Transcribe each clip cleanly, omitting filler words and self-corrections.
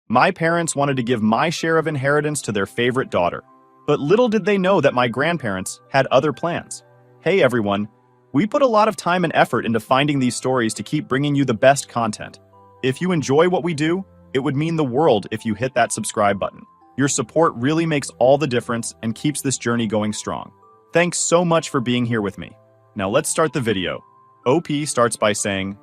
My parents wanted to give my share of inheritance to their favorite daughter. But little did they know that my grandparents had other plans. Hey everyone, we put a lot of time and effort into finding these stories to keep bringing you the best content. If you enjoy what we do, it would mean the world if you hit that subscribe button. Your support really makes all the difference and keeps this journey going strong. Thanks so much for being here with me. Now let's start the video. OP starts by saying,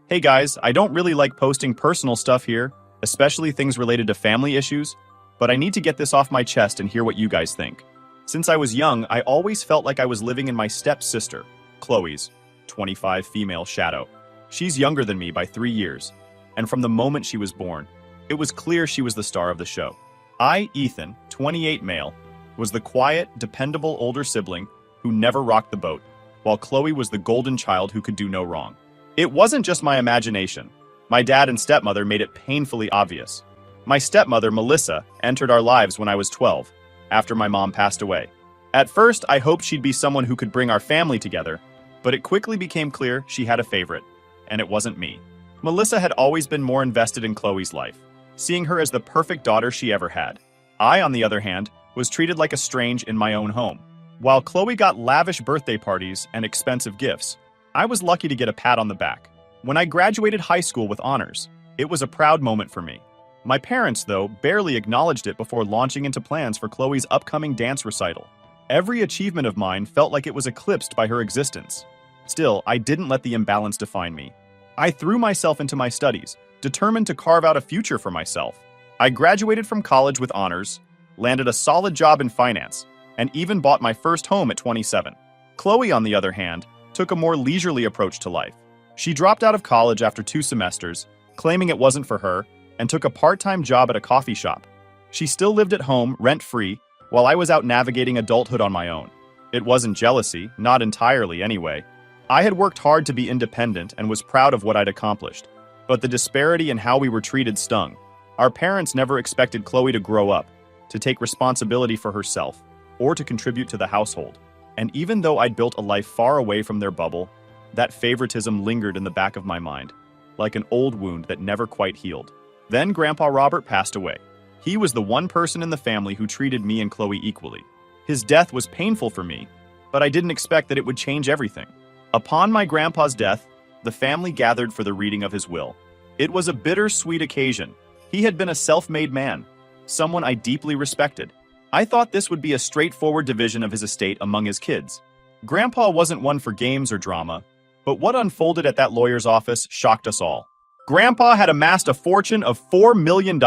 Hey guys, I don't really like posting personal stuff here, especially things related to family issues, but I need to get this off my chest and hear what you guys think. Since I was young, I always felt like I was living in my stepsister, Chloe's 25 female shadow. She's younger than me by 3 years, and from the moment she was born, it was clear she was the star of the show. I, Ethan, 28 male, was the quiet, dependable older sibling who never rocked the boat, while Chloe was the golden child who could do no wrong. It wasn't just my imagination. My dad and stepmother made it painfully obvious. My stepmother, Melissa, entered our lives when I was 12, after my mom passed away. At first, I hoped she'd be someone who could bring our family together, but it quickly became clear she had a favorite, and it wasn't me. Melissa had always been more invested in Chloe's life, seeing her as the perfect daughter she ever had. I, on the other hand, was treated like a strange in my own home. While Chloe got lavish birthday parties and expensive gifts, I was lucky to get a pat on the back. When I graduated high school with honors, it was a proud moment for me. My parents, though, barely acknowledged it before launching into plans for Chloe's upcoming dance recital. Every achievement of mine felt like it was eclipsed by her existence. Still, I didn't let the imbalance define me. I threw myself into my studies, determined to carve out a future for myself. I graduated from college with honors, landed a solid job in finance, and even bought my first home at 27. Chloe, on the other hand, took a more leisurely approach to life. She dropped out of college after 2 semesters, claiming it wasn't for her, and took a part-time job at a coffee shop. She still lived at home, rent-free, while I was out navigating adulthood on my own. It wasn't jealousy, not entirely anyway. I had worked hard to be independent and was proud of what I'd accomplished. But the disparity in how we were treated stung. Our parents never expected Chloe to grow up, to take responsibility for herself, or to contribute to the household. And even though I'd built a life far away from their bubble, that favoritism lingered in the back of my mind, like an old wound that never quite healed. Then Grandpa Robert passed away. He was the one person in the family who treated me and Chloe equally. His death was painful for me, but I didn't expect that it would change everything. Upon my grandpa's death, the family gathered for the reading of his will. It was a bittersweet occasion. He had been a self-made man, someone I deeply respected. I thought this would be a straightforward division of his estate among his kids. Grandpa wasn't one for games or drama, but what unfolded at that lawyer's office shocked us all. Grandpa had amassed a fortune of $4 million.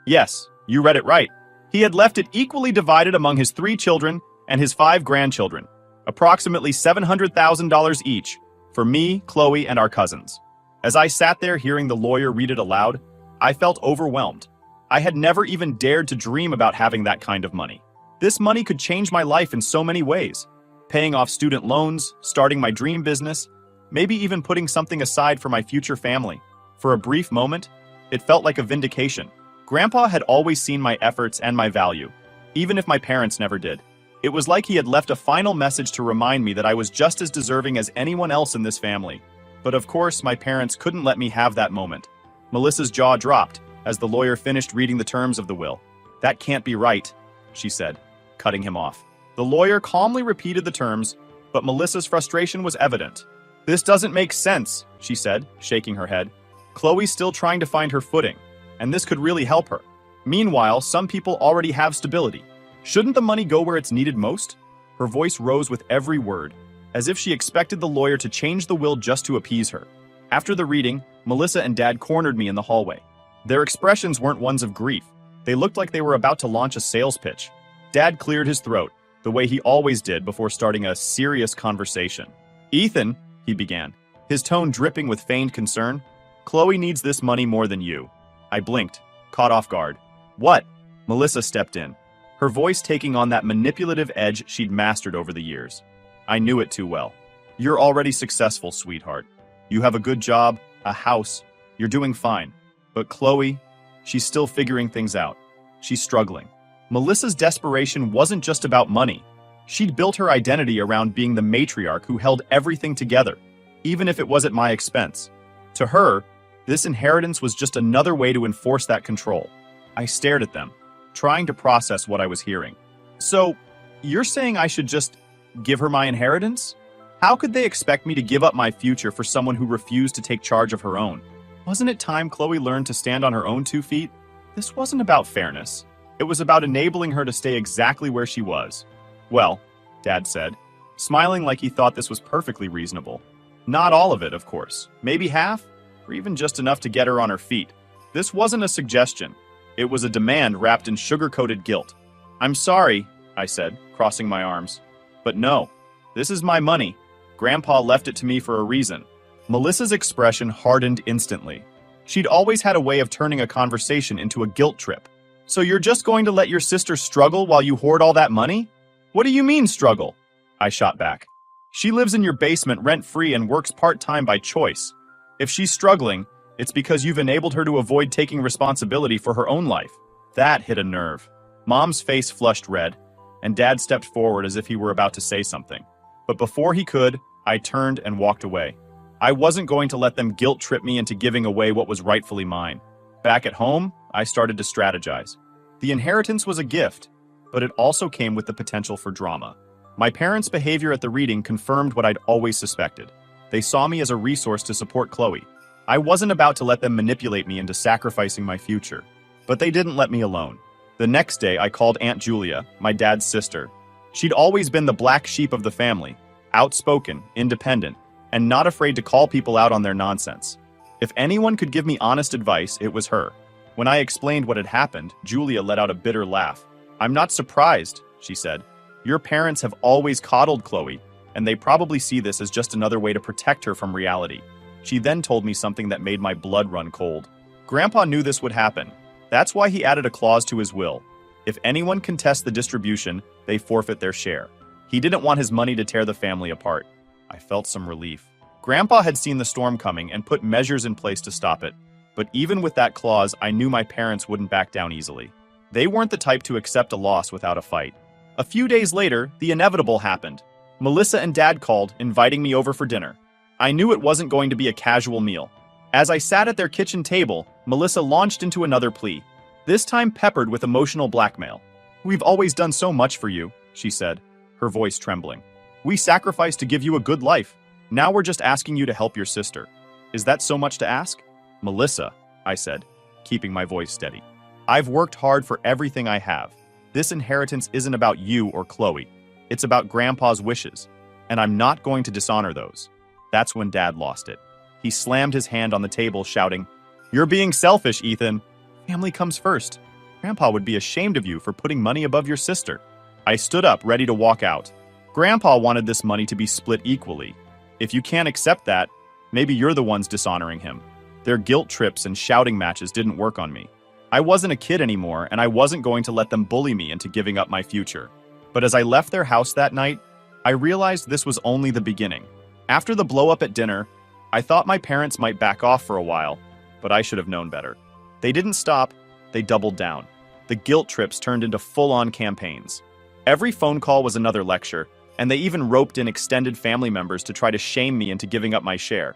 Yes, you read it right. He had left it equally divided among his 3 children and his 5 grandchildren, approximately $700,000 each, for me, Chloe, and our cousins. As I sat there hearing the lawyer read it aloud, I felt overwhelmed. I had never even dared to dream about having that kind of money. This money could change my life in so many ways. Paying off student loans, starting my dream business, maybe even putting something aside for my future family. For a brief moment, it felt like a vindication. Grandpa had always seen my efforts and my value, even if my parents never did. It was like he had left a final message to remind me that I was just as deserving as anyone else in this family. But of course, my parents couldn't let me have that moment. Melissa's jaw dropped as the lawyer finished reading the terms of the will. That can't be right, she said, cutting him off. The lawyer calmly repeated the terms, but Melissa's frustration was evident. This doesn't make sense, she said, shaking her head. Chloe's still trying to find her footing, and this could really help her. Meanwhile, some people already have stability. Shouldn't the money go where it's needed most? Her voice rose with every word, as if she expected the lawyer to change the will just to appease her. After the reading, Melissa and Dad cornered me in the hallway. Their expressions weren't ones of grief. They looked like they were about to launch a sales pitch. Dad cleared his throat, the way he always did before starting a serious conversation. Ethan, he began, his tone dripping with feigned concern, Chloe needs this money more than you. I blinked, caught off guard. What? Melissa stepped in, her voice taking on that manipulative edge she'd mastered over the years. I knew it too well. You're already successful, sweetheart. You have a good job, a house. You're doing fine. But Chloe, she's still figuring things out. She's struggling. Melissa's desperation wasn't just about money. She'd built her identity around being the matriarch who held everything together, even if it was at my expense. To her, This inheritance was just another way to enforce that control. I stared at them, trying to process what I was hearing. So, you're saying I should just give her my inheritance? How could they expect me to give up my future for someone who refused to take charge of her own? Wasn't it time Chloe learned to stand on her own 2 feet? This wasn't about fairness. It was about enabling her to stay exactly where she was. Well, Dad said, smiling like he thought this was perfectly reasonable. Not all of it, of course. Maybe half, or even just enough to get her on her feet. This wasn't a suggestion. It was a demand wrapped in sugar-coated guilt. I'm sorry, I said, crossing my arms. But no, this is my money. Grandpa left it to me for a reason. Melissa's expression hardened instantly. She'd always had a way of turning a conversation into a guilt trip. So you're just going to let your sister struggle while you hoard all that money? What do you mean, struggle? I shot back. She lives in your basement rent-free and works part-time by choice. If she's struggling, it's because you've enabled her to avoid taking responsibility for her own life. That hit a nerve. Mom's face flushed red, and Dad stepped forward as if he were about to say something. But before he could, I turned and walked away. I wasn't going to let them guilt-trip me into giving away what was rightfully mine. Back at home, I started to strategize. The inheritance was a gift, but it also came with the potential for drama. My parents' behavior at the reading confirmed what I'd always suspected. They saw me as a resource to support Chloe. I wasn't about to let them manipulate me into sacrificing my future. But they didn't let me alone. The next day, I called Aunt Julia, my dad's sister. She'd always been the black sheep of the family, outspoken, independent, and not afraid to call people out on their nonsense. If anyone could give me honest advice, it was her. When I explained what had happened, Julia let out a bitter laugh. I'm not surprised, she said. Your parents have always coddled Chloe, and they probably see this as just another way to protect her from reality. She then told me something that made my blood run cold. Grandpa knew this would happen. That's why he added a clause to his will. If anyone contests the distribution, they forfeit their share. He didn't want his money to tear the family apart. I felt some relief. Grandpa had seen the storm coming and put measures in place to stop it. But even with that clause, I knew my parents wouldn't back down easily. They weren't the type to accept a loss without a fight. A few days later, the inevitable happened. Melissa and Dad called, inviting me over for dinner. I knew it wasn't going to be a casual meal. As I sat at their kitchen table, Melissa launched into another plea, this time peppered with emotional blackmail. We've always done so much for you, she said, her voice trembling. We sacrificed to give you a good life. Now we're just asking you to help your sister. Is that so much to ask? Melissa, I said, keeping my voice steady. I've worked hard for everything I have. This inheritance isn't about you or Chloe. It's about Grandpa's wishes, and I'm not going to dishonor those. That's when Dad lost it. He slammed his hand on the table, shouting, You're being selfish, Ethan. Family comes first. Grandpa would be ashamed of you for putting money above your sister. I stood up, ready to walk out. Grandpa wanted this money to be split equally. If you can't accept that, maybe you're the ones dishonoring him. Their guilt trips and shouting matches didn't work on me. I wasn't a kid anymore, and I wasn't going to let them bully me into giving up my future. But as I left their house that night, I realized this was only the beginning. After the blow-up at dinner, I thought my parents might back off for a while, but I should have known better. They didn't stop, they doubled down. The guilt trips turned into full-on campaigns. Every phone call was another lecture, and they even roped in extended family members to try to shame me into giving up my share.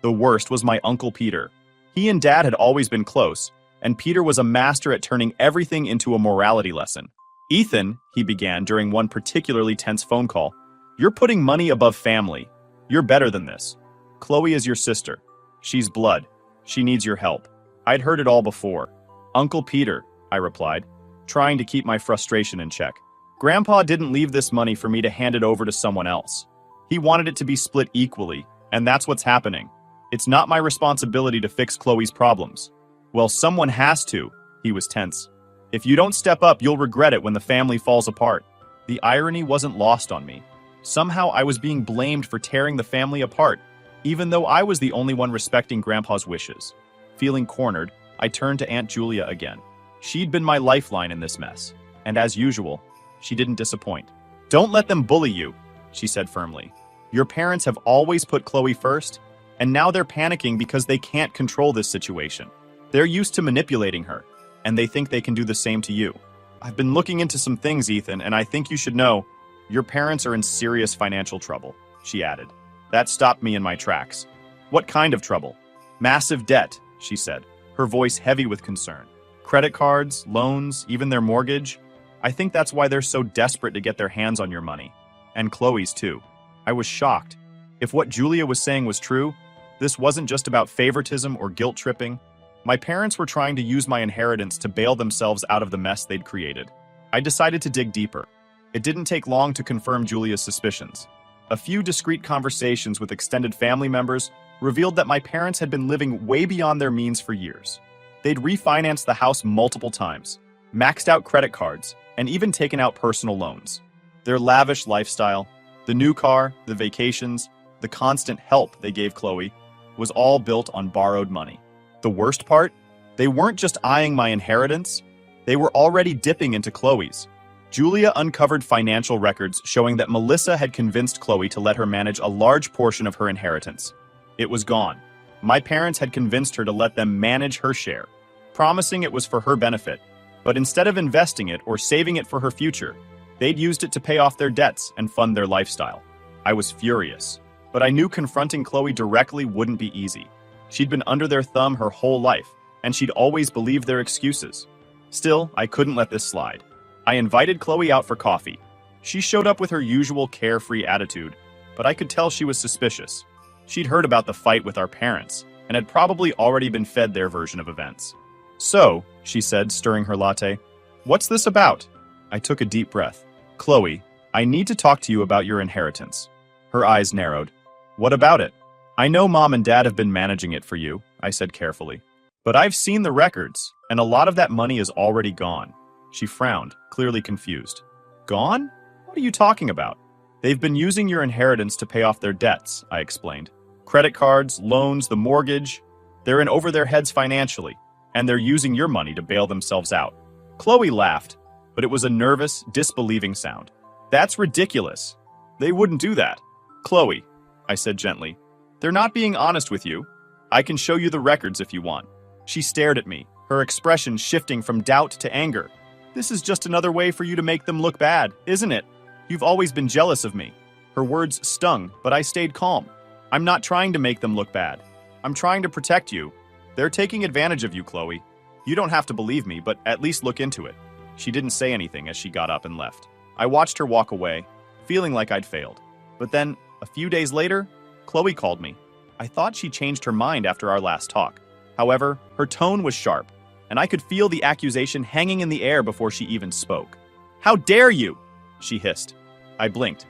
The worst was my Uncle Peter. He and Dad had always been close, and Peter was a master at turning everything into a morality lesson. Ethan, he began during one particularly tense phone call, you're putting money above family. You're better than this. Chloe is your sister. She's blood. She needs your help. I'd heard it all before. Uncle Peter, I replied, trying to keep my frustration in check. Grandpa didn't leave this money for me to hand it over to someone else. He wanted it to be split equally, and that's what's happening. It's not my responsibility to fix Chloe's problems. Well, someone has to. He was tense. If you don't step up, you'll regret it when the family falls apart. The irony wasn't lost on me. Somehow I was being blamed for tearing the family apart, even though I was the only one respecting Grandpa's wishes. Feeling cornered, I turned to Aunt Julia again. She'd been my lifeline in this mess, and as usual, she didn't disappoint. Don't let them bully you, she said firmly. Your parents have always put Chloe first, and now they're panicking because they can't control this situation. They're used to manipulating her, and they think they can do the same to you. I've been looking into some things, Ethan, and I think you should know, your parents are in serious financial trouble, she added. That stopped me in my tracks. What kind of trouble? Massive debt, she said, her voice heavy with concern. Credit cards, loans, even their mortgage. I think that's why they're so desperate to get their hands on your money. And Chloe's too. I was shocked. If what Julia was saying was true, this wasn't just about favoritism or guilt tripping. My parents were trying to use my inheritance to bail themselves out of the mess they'd created. I decided to dig deeper. It didn't take long to confirm Julia's suspicions. A few discreet conversations with extended family members revealed that my parents had been living way beyond their means for years. They'd refinanced the house multiple times, maxed out credit cards, and even taken out personal loans. Their lavish lifestyle, the new car, the vacations, the constant help they gave Chloe, was all built on borrowed money. The worst part? They weren't just eyeing my inheritance, they were already dipping into Chloe's. Julia uncovered financial records showing that Melissa had convinced Chloe to let her manage a large portion of her inheritance. It was gone. My parents had convinced her to let them manage her share, promising it was for her benefit. But instead of investing it or saving it for her future, they'd used it to pay off their debts and fund their lifestyle. I was furious, but I knew confronting Chloe directly wouldn't be easy. She'd been under their thumb her whole life, and she'd always believed their excuses. Still, I couldn't let this slide. I invited Chloe out for coffee. She showed up with her usual carefree attitude, but I could tell she was suspicious. She'd heard about the fight with our parents, and had probably already been fed their version of events. "So," she said, stirring her latte, "what's this about?" I took a deep breath. "Chloe, I need to talk to you about your inheritance." Her eyes narrowed. "What about it?" "I know Mom and Dad have been managing it for you," I said carefully. "But I've seen the records, and a lot of that money is already gone." She frowned, clearly confused. "Gone? What are you talking about?" "They've been using your inheritance to pay off their debts," I explained. "Credit cards, loans, the mortgage. They're in over their heads financially, and they're using your money to bail themselves out." Chloe laughed, but it was a nervous, disbelieving sound. "That's ridiculous. They wouldn't do that." "Chloe," I said gently, "they're not being honest with you. I can show you the records if you want." She stared at me, her expression shifting from doubt to anger. "This is just another way for you to make them look bad, isn't it? You've always been jealous of me." Her words stung, but I stayed calm. "I'm not trying to make them look bad. I'm trying to protect you. They're taking advantage of you, Chloe. You don't have to believe me, but at least look into it." She didn't say anything as she got up and left. I watched her walk away, feeling like I'd failed. But then, a few days later, Chloe called me. I thought she changed her mind after our last talk. However, her tone was sharp, and I could feel the accusation hanging in the air before she even spoke. "How dare you?" she hissed. I blinked.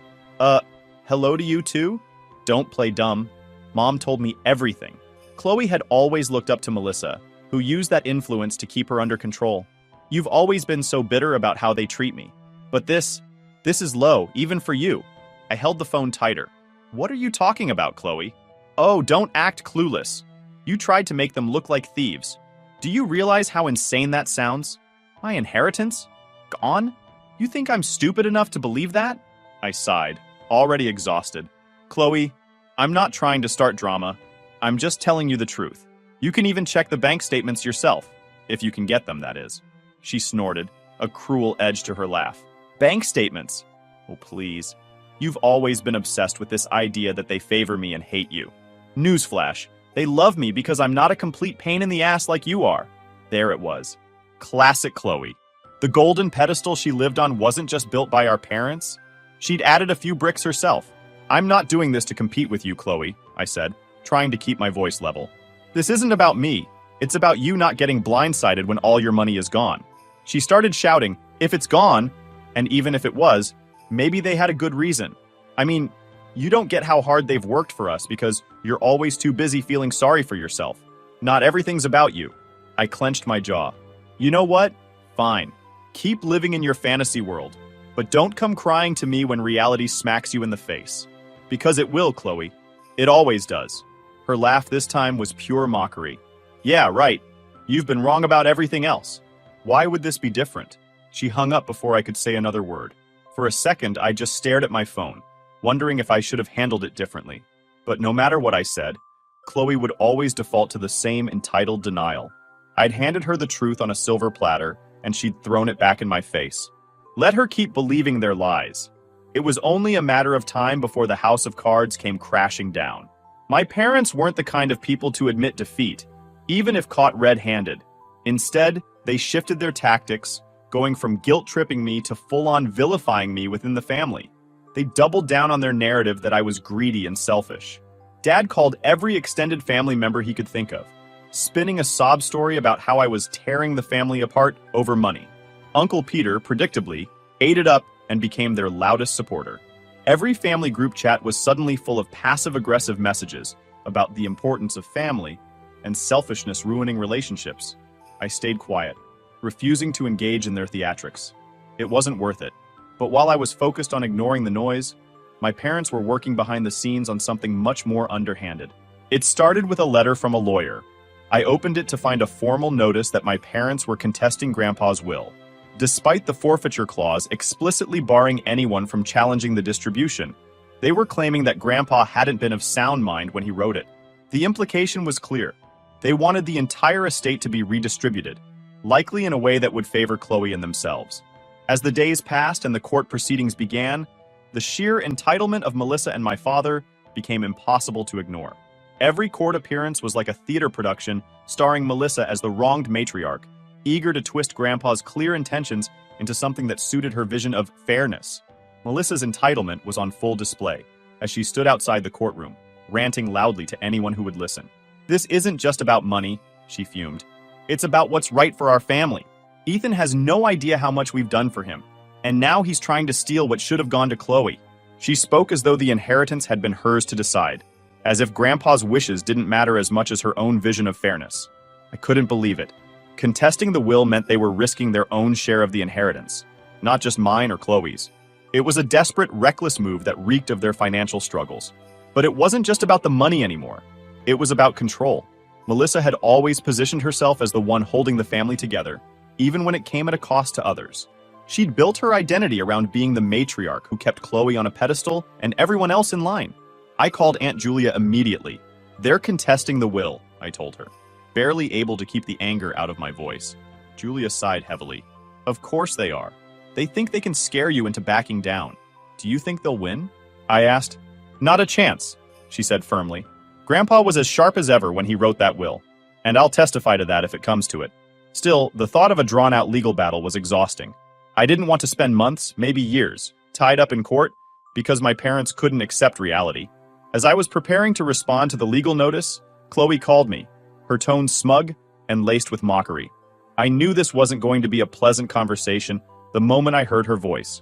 Hello to you too?" "Don't play dumb. Mom told me everything." Chloe had always looked up to Melissa, who used that influence to keep her under control. "You've always been so bitter about how they treat me. But this is low, even for you." I held the phone tighter. "What are you talking about, Chloe?" "Oh, don't act clueless. You tried to make them look like thieves. Do you realize how insane that sounds? My inheritance? Gone? You think I'm stupid enough to believe that?" I sighed, already exhausted. "Chloe, I'm not trying to start drama. I'm just telling you the truth. You can even check the bank statements yourself. If you can get them, that is." She snorted, a cruel edge to her laugh. "Bank statements? Oh, please. You've always been obsessed with this idea that they favor me and hate you. Newsflash, they love me because I'm not a complete pain in the ass like you are." There it was. Classic Chloe. The golden pedestal she lived on wasn't just built by our parents. She'd added a few bricks herself. "I'm not doing this to compete with you, Chloe," I said, trying to keep my voice level. "This isn't about me. It's about you not getting blindsided when all your money is gone." She started shouting, "If it's gone, and even if it was, maybe they had a good reason. I mean, you don't get how hard they've worked for us because you're always too busy feeling sorry for yourself. Not everything's about you." I clenched my jaw. "You know what? Fine. Keep living in your fantasy world. But don't come crying to me when reality smacks you in the face. Because it will, Chloe. It always does." Her laugh this time was pure mockery. "Yeah, right. You've been wrong about everything else. Why would this be different?" She hung up before I could say another word. For a second, I just stared at my phone, wondering if I should have handled it differently. But no matter what I said, Chloe would always default to the same entitled denial. I'd handed her the truth on a silver platter, and she'd thrown it back in my face. Let her keep believing their lies. It was only a matter of time before the house of cards came crashing down. My parents weren't the kind of people to admit defeat, even if caught red-handed. Instead, they shifted their tactics, going from guilt-tripping me to full-on vilifying me within the family. They doubled down on their narrative that I was greedy and selfish. Dad called every extended family member he could think of, spinning a sob story about how I was tearing the family apart over money. Uncle Peter, predictably, ate it up and became their loudest supporter. Every family group chat was suddenly full of passive-aggressive messages about the importance of family and selfishness ruining relationships. I stayed quiet, refusing to engage in their theatrics. It wasn't worth it. But while I was focused on ignoring the noise, my parents were working behind the scenes on something much more underhanded. It started with a letter from a lawyer. I opened it to find a formal notice that my parents were contesting Grandpa's will, despite the forfeiture clause explicitly barring anyone from challenging the distribution. They were claiming that Grandpa hadn't been of sound mind when he wrote it. The implication was clear. They wanted the entire estate to be redistributed, likely in a way that would favor Chloe and themselves. As the days passed and the court proceedings began, the sheer entitlement of Melissa and my father became impossible to ignore. Every court appearance was like a theater production starring Melissa as the wronged matriarch, eager to twist Grandpa's clear intentions into something that suited her vision of fairness. Melissa's entitlement was on full display as she stood outside the courtroom, ranting loudly to anyone who would listen. "This isn't just about money," she fumed. "It's about what's right for our family. Ethan has no idea how much we've done for him, and now he's trying to steal what should have gone to Chloe." She spoke as though the inheritance had been hers to decide, as if Grandpa's wishes didn't matter as much as her own vision of fairness. I couldn't believe it. Contesting the will meant they were risking their own share of the inheritance, not just mine or Chloe's. It was a desperate, reckless move that reeked of their financial struggles. But it wasn't just about the money anymore. It was about control. Melissa had always positioned herself as the one holding the family together, even when it came at a cost to others. She'd built her identity around being the matriarch who kept Chloe on a pedestal and everyone else in line. I called Aunt Julia immediately. "They're contesting the will," I told her, barely able to keep the anger out of my voice. Julia sighed heavily. "Of course they are. They think they can scare you into backing down. Do you think they'll win?" I asked. "Not a chance," she said firmly. "Grandpa was as sharp as ever when he wrote that will, and I'll testify to that if it comes to it." Still, the thought of a drawn-out legal battle was exhausting. I didn't want to spend months, maybe years, tied up in court because my parents couldn't accept reality. As I was preparing to respond to the legal notice, Chloe called me, her tone smug and laced with mockery. I knew this wasn't going to be a pleasant conversation the moment I heard her voice.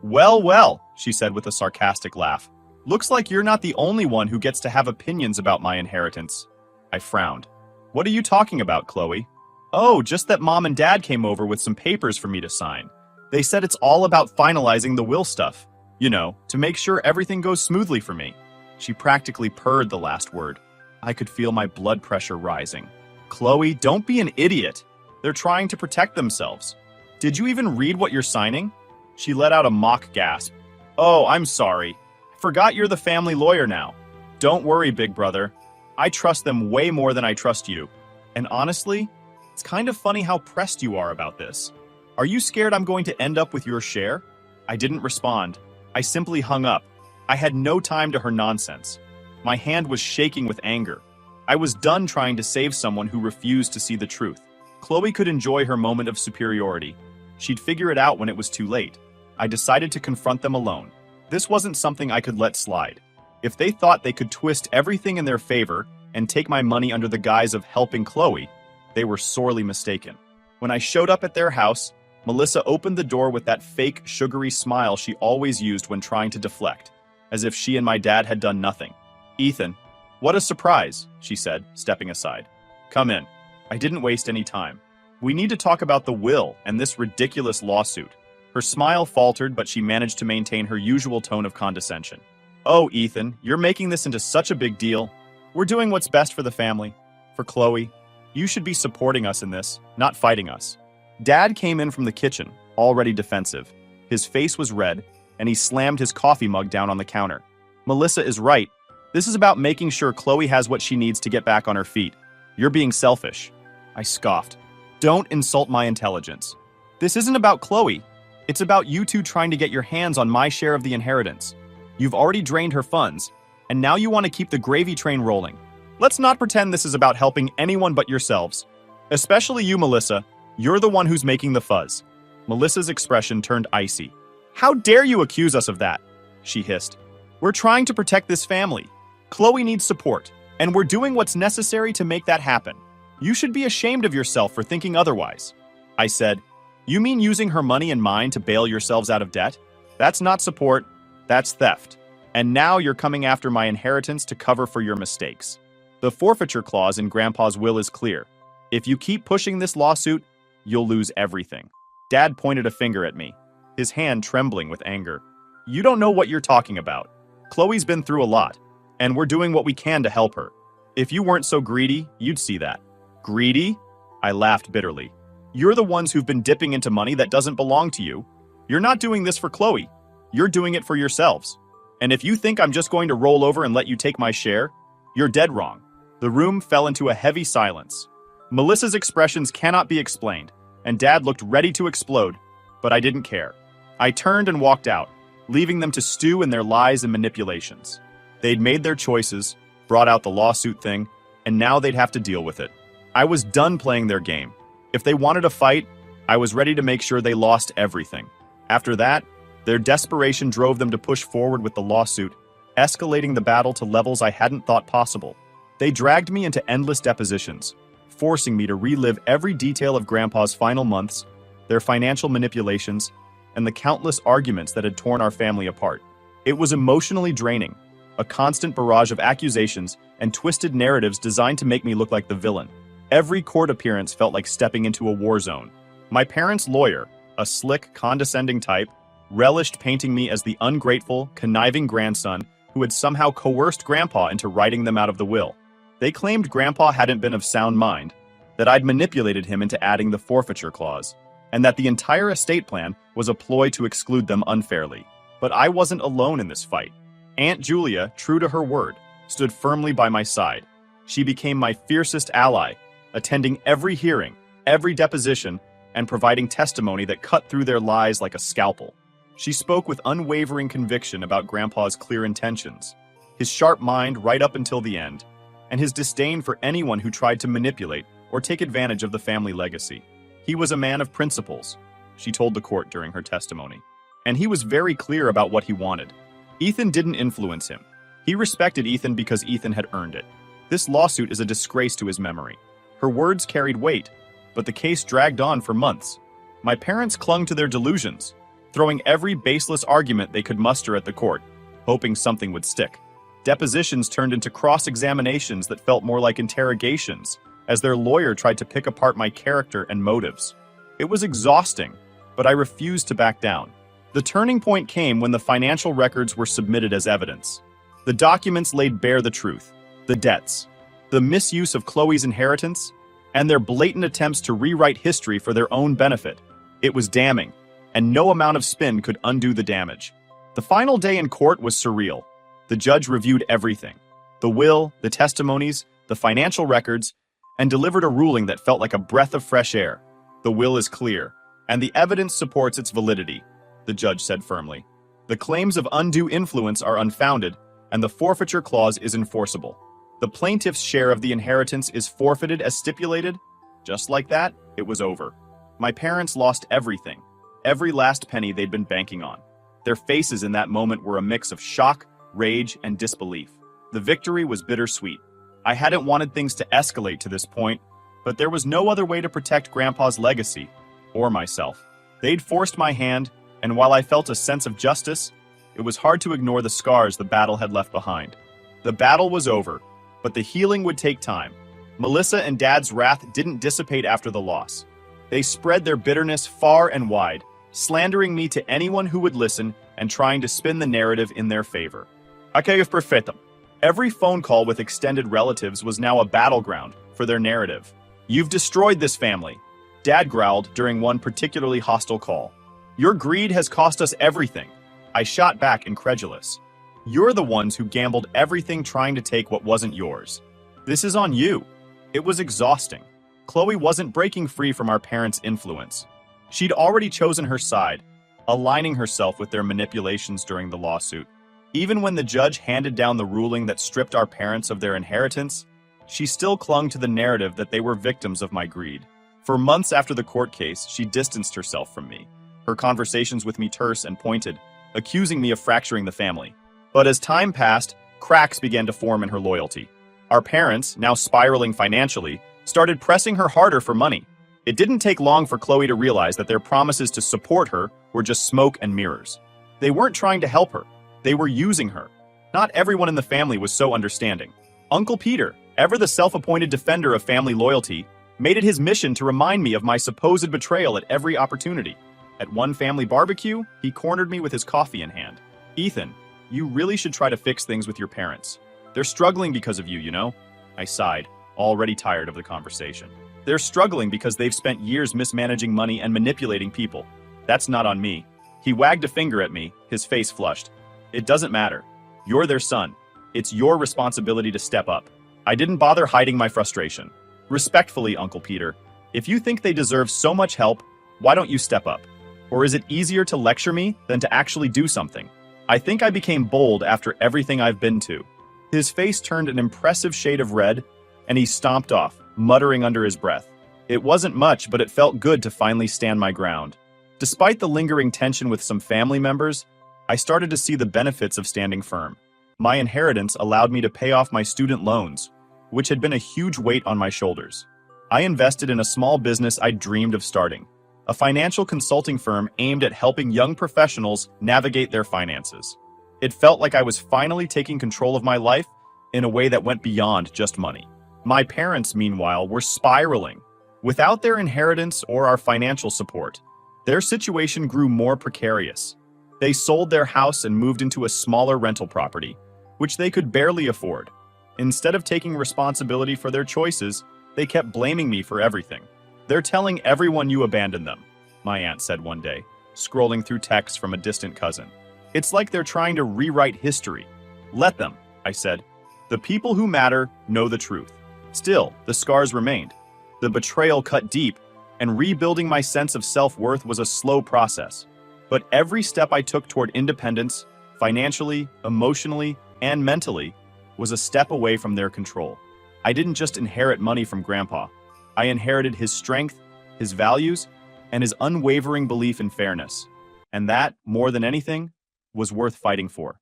"Well, well," she said with a sarcastic laugh. "Looks like you're not the only one who gets to have opinions about my inheritance." I frowned. "What are you talking about, Chloe?" "Oh, just that Mom and Dad came over with some papers for me to sign. They said it's all about finalizing the will stuff. You know, to make sure everything goes smoothly for me." She practically purred the last word. I could feel my blood pressure rising. "Chloe, don't be an idiot. They're trying to protect themselves. Did you even read what you're signing?" She let out a mock gasp. "Oh, I'm sorry. I forgot you're the family lawyer now." "Don't worry, big brother. I trust them way more than I trust you. And honestly, it's kind of funny how pressed you are about this. Are you scared I'm going to end up with your share?" I didn't respond. I simply hung up. I had no time to her nonsense. My hand was shaking with anger. I was done trying to save someone who refused to see the truth. Chloe could enjoy her moment of superiority. She'd figure it out when it was too late. I decided to confront them alone. This wasn't something I could let slide. If they thought they could twist everything in their favor and take my money under the guise of helping Chloe, they were sorely mistaken. When I showed up at their house, Melissa opened the door with that fake, sugary smile she always used when trying to deflect, as if she and my dad had done nothing. "Ethan, what a surprise," she said, stepping aside. "Come in." I didn't waste any time. "We need to talk about the will and this ridiculous lawsuit." Her smile faltered, but she managed to maintain her usual tone of condescension. "Oh, Ethan, you're making this into such a big deal. We're doing what's best for the family. For Chloe. You should be supporting us in this, not fighting us." Dad came in from the kitchen, already defensive. His face was red, and he slammed his coffee mug down on the counter. "Melissa is right. This is about making sure Chloe has what she needs to get back on her feet. You're being selfish." I scoffed. "Don't insult my intelligence. This isn't about Chloe. It's about you two trying to get your hands on my share of the inheritance. You've already drained her funds, And now you want to keep the gravy train rolling. Let's not pretend this is about helping anyone but yourselves. Especially you, Melissa. You're the one who's making the fuzz. Melissa's expression turned icy. How dare you accuse us of that? She hissed. We're trying to protect this family. Chloe needs support, and we're doing what's necessary to make that happen. You should be ashamed of yourself for thinking otherwise. I said, you mean using her money and mine to bail yourselves out of debt? That's not support, that's theft. And now you're coming after my inheritance to cover for your mistakes. The forfeiture clause in Grandpa's will is clear. If you keep pushing this lawsuit, you'll lose everything. Dad pointed a finger at me, his hand trembling with anger. You don't know what you're talking about. Chloe's been through a lot, and we're doing what we can to help her. If you weren't so greedy, you'd see that. Greedy? I laughed bitterly. You're the ones who've been dipping into money that doesn't belong to you. You're not doing this for Chloe. You're doing it for yourselves. And if you think I'm just going to roll over and let you take my share, you're dead wrong. The room fell into a heavy silence. Melissa's expressions cannot be explained, and Dad looked ready to explode, but I didn't care. I turned and walked out, leaving them to stew in their lies and manipulations. They'd made their choices, brought out the lawsuit thing, and now they'd have to deal with it. I was done playing their game. If they wanted a fight, I was ready to make sure they lost everything. After that, their desperation drove them to push forward with the lawsuit, escalating the battle to levels I hadn't thought possible. They dragged me into endless depositions, forcing me to relive every detail of Grandpa's final months, their financial manipulations, and the countless arguments that had torn our family apart. It was emotionally draining, a constant barrage of accusations and twisted narratives designed to make me look like the villain. Every court appearance felt like stepping into a war zone. My parents' lawyer, a slick, condescending type, relished painting me as the ungrateful, conniving grandson who had somehow coerced Grandpa into writing them out of the will. They claimed Grandpa hadn't been of sound mind, that I'd manipulated him into adding the forfeiture clause, and that the entire estate plan was a ploy to exclude them unfairly. But I wasn't alone in this fight. Aunt Julia, true to her word, stood firmly by my side. She became my fiercest ally, attending every hearing, every deposition, and providing testimony that cut through their lies like a scalpel. She spoke with unwavering conviction about Grandpa's clear intentions, his sharp mind right up until the end, and his disdain for anyone who tried to manipulate or take advantage of the family legacy. He was a man of principles, she told the court during her testimony, and he was very clear about what he wanted. Ethan didn't influence him. He respected Ethan because Ethan had earned it. This lawsuit is a disgrace to his memory. Her words carried weight, but the case dragged on for months. My parents clung to their delusions, throwing every baseless argument they could muster at the court, hoping something would stick. Depositions turned into cross-examinations that felt more like interrogations, as their lawyer tried to pick apart my character and motives. It was exhausting, but I refused to back down. The turning point came when the financial records were submitted as evidence. The documents laid bare the truth, the debts, the misuse of Chloe's inheritance, and their blatant attempts to rewrite history for their own benefit. It was damning, and no amount of spin could undo the damage. The final day in court was surreal. The judge reviewed everything, the will, the testimonies, the financial records, and delivered a ruling that felt like a breath of fresh air. The will is clear, and the evidence supports its validity, the judge said firmly. The claims of undue influence are unfounded, and the forfeiture clause is enforceable. The plaintiff's share of the inheritance is forfeited as stipulated. Just like that, it was over. My parents lost everything, every last penny they'd been banking on. Their faces in that moment were a mix of shock, rage, and disbelief. The victory was bittersweet. I hadn't wanted things to escalate to this point, but there was no other way to protect Grandpa's legacy, or myself. They'd forced my hand, and while I felt a sense of justice, it was hard to ignore the scars the battle had left behind. The battle was over, but the healing would take time. Melissa and Dad's wrath didn't dissipate after the loss. They spread their bitterness far and wide, slandering me to anyone who would listen and trying to spin the narrative in their favor. Okay, perfetto. Every phone call with extended relatives was now a battleground for their narrative. You've destroyed this family, Dad growled during one particularly hostile call. Your greed has cost us everything. I shot back incredulous. You're the ones who gambled everything trying to take what wasn't yours. This is on you. It was exhausting. Chloe wasn't breaking free from our parents' influence. She'd already chosen her side, aligning herself with their manipulations during the lawsuit. Even when the judge handed down the ruling that stripped our parents of their inheritance, she still clung to the narrative that they were victims of my greed. For months after the court case, she distanced herself from me, her conversations with me terse and pointed, accusing me of fracturing the family. But as time passed, cracks began to form in her loyalty. Our parents, now spiraling financially, started pressing her harder for money. It didn't take long for Chloe to realize that their promises to support her were just smoke and mirrors. They weren't trying to help her. They were using her. Not everyone in the family was so understanding. Uncle Peter, ever the self-appointed defender of family loyalty, made it his mission to remind me of my supposed betrayal at every opportunity. At one family barbecue, he cornered me with his coffee in hand. "Ethan, you really should try to fix things with your parents. They're struggling because of you, you know?" I sighed, already tired of the conversation. "They're struggling because they've spent years mismanaging money and manipulating people. That's not on me." He wagged a finger at me, his face flushed. "It doesn't matter. You're their son. It's your responsibility to step up." I didn't bother hiding my frustration. "Respectfully, Uncle Peter, if you think they deserve so much help, why don't you step up? Or is it easier to lecture me than to actually do something?" I think I became bold after everything I've been to. His face turned an impressive shade of red, and he stomped off, muttering under his breath. It wasn't much, but it felt good to finally stand my ground. Despite the lingering tension with some family members, I started to see the benefits of standing firm. My inheritance allowed me to pay off my student loans, which had been a huge weight on my shoulders. I invested in a small business I dreamed of starting, a financial consulting firm aimed at helping young professionals navigate their finances. It felt like I was finally taking control of my life in a way that went beyond just money. My parents, meanwhile, were spiraling. Without their inheritance or our financial support, their situation grew more precarious. They sold their house and moved into a smaller rental property, which they could barely afford. Instead of taking responsibility for their choices, they kept blaming me for everything. "They're telling everyone you abandoned them," my aunt said one day, scrolling through texts from a distant cousin. "It's like they're trying to rewrite history." "Let them," I said. "The people who matter know the truth." Still, the scars remained. The betrayal cut deep, and rebuilding my sense of self-worth was a slow process. But every step I took toward independence, financially, emotionally, and mentally, was a step away from their control. I didn't just inherit money from Grandpa. I inherited his strength, his values, and his unwavering belief in fairness. And that, more than anything, was worth fighting for.